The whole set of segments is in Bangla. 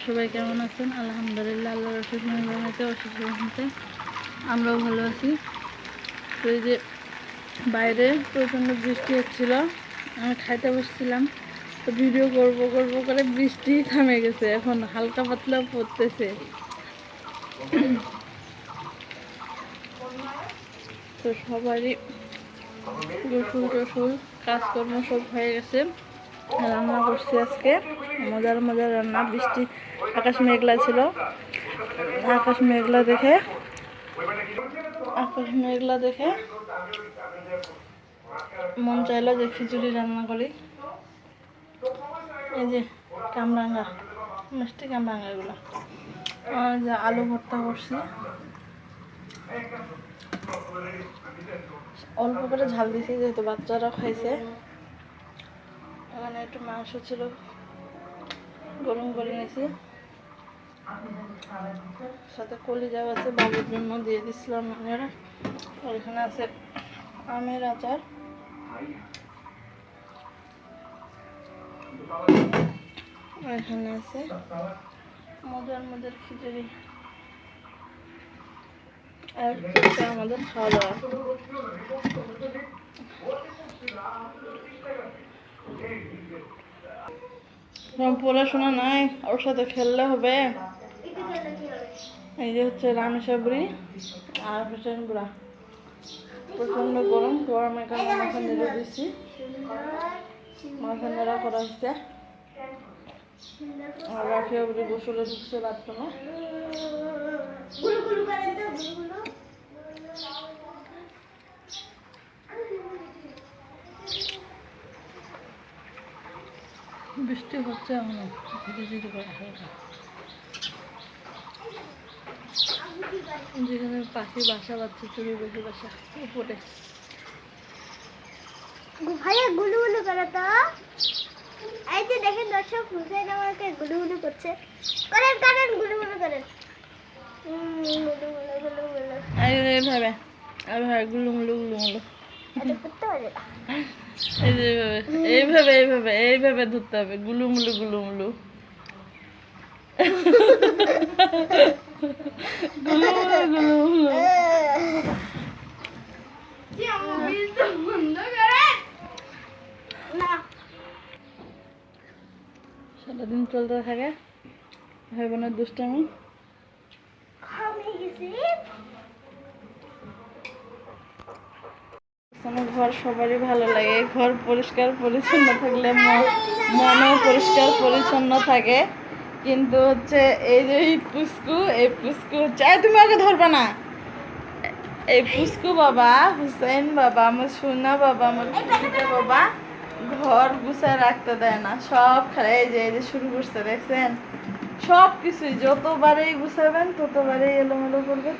সবাই কেমন আছেন? আলহামদুলিল্লাহ, আল্লাহর অশেষ মেহরবানিতে অশেষ রহমতে আমরাও ভালো আছি। তো এই যে বাইরে প্রচণ্ড বৃষ্টি হচ্ছিল, আমি খাইতে বসছিলাম, তো ভিডিও করব করে বৃষ্টি থামে গেছে, এখন হালকা পাতলা পড়তেছে। তো সবারই গোসল টোসল কাজকর্ম সব হয়ে গেছে। রান্না করছি আজকে মজার মজার রান্না। বৃষ্টি, আকাশ মেঘলা ছিল, আকাশ মেঘলা দেখে মন চাইলো যে খিচুড়ি রান্না করি। এই যে কামরাঙ্গা, মিষ্টি কামরাঙ্গা এগুলো, যে আলু ভর্তা করছি, অল্প করে ঝাল দিয়েছি যেহেতু বাচ্চারা খাইছে। এখানে একটু মাংস ছিল, গরম করে নিয়েছি, সাথে কলিজাও আছে, বাবুর জন্য দিয়ে দিচ্ছিলাম। আর এখানে আছে আমের আচার, এখানে আছে মজার খিচুড়ি। আর আমাদের খাওয়া দাওয়া। পড়াশোনা নাই, ওর সাথে খেললে হবে। এই যে হচ্ছে রামেশ্বরী আর হোসেন বুড়া। প্রচন্ড গরমের কারণে মাথা নেড়ে দিচ্ছি, মাথা নেড়া করা হচ্ছে। আর রাখি অবধি গোসলে ঢুকছে বাথরুমে। বৃষ্টি হচ্ছে এখনো ধীরে ধীরে করে হালকা। যেখানে পাখি বাসা বাঁধছে, চুরি বেশি বাসা উপরে। ভাইয়া গুলুগুলু করে তো, এই যে দেখেন দর্শক, হুসেন আমাকে গুলুগুলু করছে। করেন গুলুগুলু করেন। এইভাবে এইভাবে গুলুমুলু গুলুমুলু, এইভাবে ধরতে হবে, গুলুমুলু গুলুমুলু গুলুমুলু গুলুমুলু। সারাদিন চলতে থাকে ভাই বোনের দুষ্টামি। ঘর সবারই ভালো লাগে, ঘর পরিষ্কার পরিচ্ছন্ন থাকলে মনও পরিষ্কার পরিচ্ছন্ন থাকে। কিন্তু হচ্ছে এই যে এই পুস্কু হচ্ছে, তুমি আগে ধরবা না, এই পুস্কু বাবা, হুসেন বাবা, আমার সোনা বাবা, আমার বাবা ঘর গুছায় রাখতে দেয় না, সব খারাপ। এই যে শুরু করছে, দেখছেন? সব কিছুই যতবারেই গুছাবেন ততবারেই এলোমেলো করবে।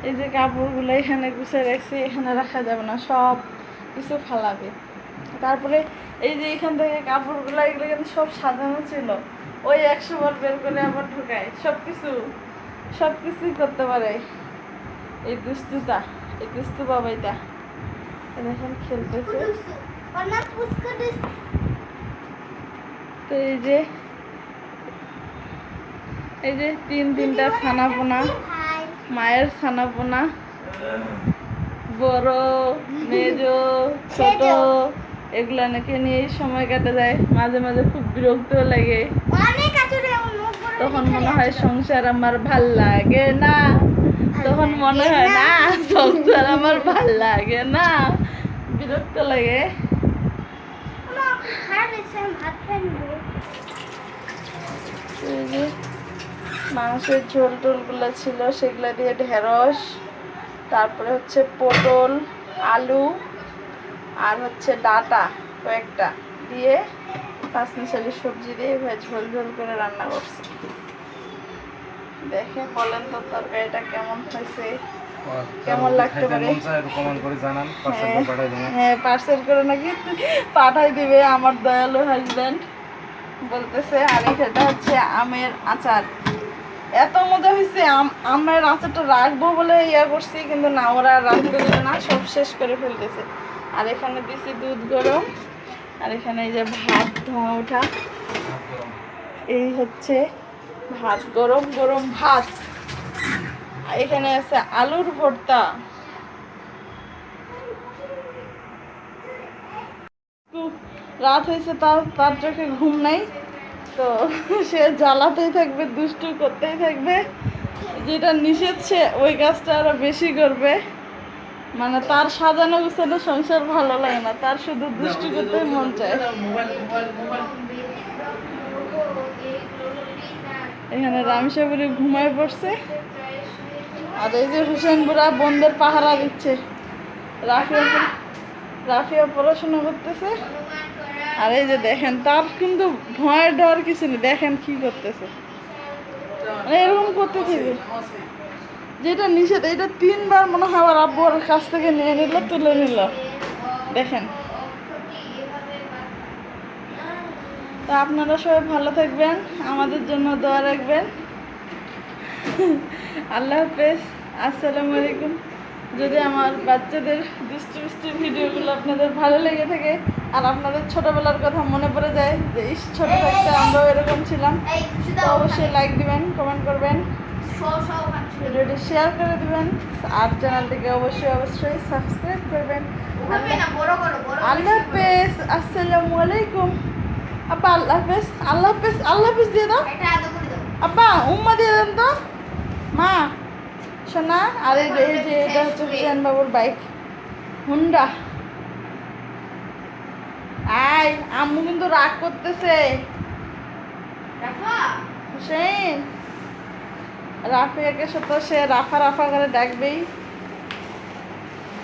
এই যে কাপড়গুলো এখানে গুছিয়ে রাখছি, এখানে রাখা যাবে না, সব কিছু ফালাবে। তারপরে এই যে এখান থেকে কাপড়গুলো, এগুলো কিন্তু সব সাজানো ছিল, ওই 100 বার বের করে আবার ঢুকায়। সব কিছুই করতে পারে এই দুস্তু বাবাইটা। এখন খেলতেছে। তো এই যে তিনটা ছানাপোনা, মায়ের ছানাপোনা, বড় মেজ ছোট, এগুলা নাকি নিয়ে সময় কাটে যায়। মাঝে মাঝে খুব বিরক্ত লাগে, তখন মনে হয় সংসার আমার ভাল লাগে না, তখন মনে হয় না সংসার আমার ভাল লাগে না, বিরক্ত লাগে। মাংসের ঝোল টোলগুলো ছিল, সেগুলো দিয়ে ঢেঁড়স, তারপরে হচ্ছে পটল, আলু আর হচ্ছে ডাঁটা কয়েকটা দিয়ে 5 মিশালি সবজি দিয়ে ঝোল করে রান্না করছি। দেখে বলেন তো তরকারিটা কেমন হয়েছে, কেমন লাগতে পারে। হ্যাঁ, পার্সেল করে নাকি পাঠাই দিবে আমার দয়ালু হাজব্যান্ড বলতেছে। আর এটা হচ্ছে আমের আচার, এত মজা হয়েছে। আমের আচারটা রাখবো বলে করছি, কিন্তু না, ওরা রাখতে দেবে না, সব শেষ করে ফেলতেছে। আর এখানে দিছি দুধ গরম, আর এখানে এই যে ভাত ধোঁয়া ওঠা, এই হচ্ছে ভাত, গরম গরম ভাত। আর এখানে আছে আলুর ভর্তা। খুব রাত হয়েছে, তার চোখে ঘুম নাই, তো সে জ্বালাতেই থাকবে, দুষ্টু করতেই থাকবে। যেটা নিষেধ সে ওই কাজটা আরো বেশি করবে। মানে তার সাজানো গুছানো সংসার ভালো লাগে না, তার শুধু দুষ্টু করতে মন চায়। এখানে রামসাবুরি ঘুমায় পড়ছে, আর এই যে হোসেন বুড়া বন্ধের পাহারা দিচ্ছে। রাফিয়া পড়াশোনা করতেছে। আর এই যে দেখেন, তার কিন্তু ভয় ডর কিছু নেই, দেখেন কি করতেছে, মানে এরকম করতে থাকবে। যেটা নিষেধ, এটা 3বার মনে হয় আমার আব্বুর কাছ থেকে নিয়ে নিল, তুলে নিল। দেখেন, তো আপনারা সবাই ভালো থাকবেন, আমাদের জন্য দোয়া রাখবেন। আল্লাহ হাফেজ, আসসালামু আলাইকুম। যদি আমার বাচ্চাদের দুষ্টু মিষ্টি ভিডিওগুলো আপনাদের ভালো লেগে থাকে, আর আপনাদের ছোটবেলার কথা মনে পড়ে যায় যে ইস ছোট থাকতে আমরাও এরকম ছিলাম, তো অবশ্যই লাইক দিবেন, কমেন্ট করবেন, ভিডিওটি শেয়ার করে দিবেন, আর চ্যানেলটিকে অবশ্যই সাবস্ক্রাইব করবেন। আল্লাহ হাফেজ, আসসালামু আলাইকুম। আব্বা আল্লাহ হাফেজ, আল্লাহ হাফেজ, আল্লাহ হাফেজ দিয়ে দাও। আব্বা উম্মা দিয়ে দেন তো, মা শোনা। আর এই যে এটা হচ্ছে হুসেন বাবুর বাইক, হুন্ডা। আয়, আম্মু কিন্তু রাগ করতেছে। হুসেন, রাফিয়াকে সাথে সে রাফা রাফা করে ডাকবেই।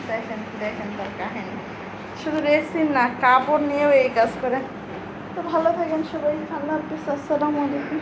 দেখেন দেখেন তার কাহিনী, শুধু রেসিন না, কাপড় নিয়েও এই কাজ করে। তো ভালো থাকেন সবাই, আল্লাহ হাফিজ, আসসালামু আলাইকুম।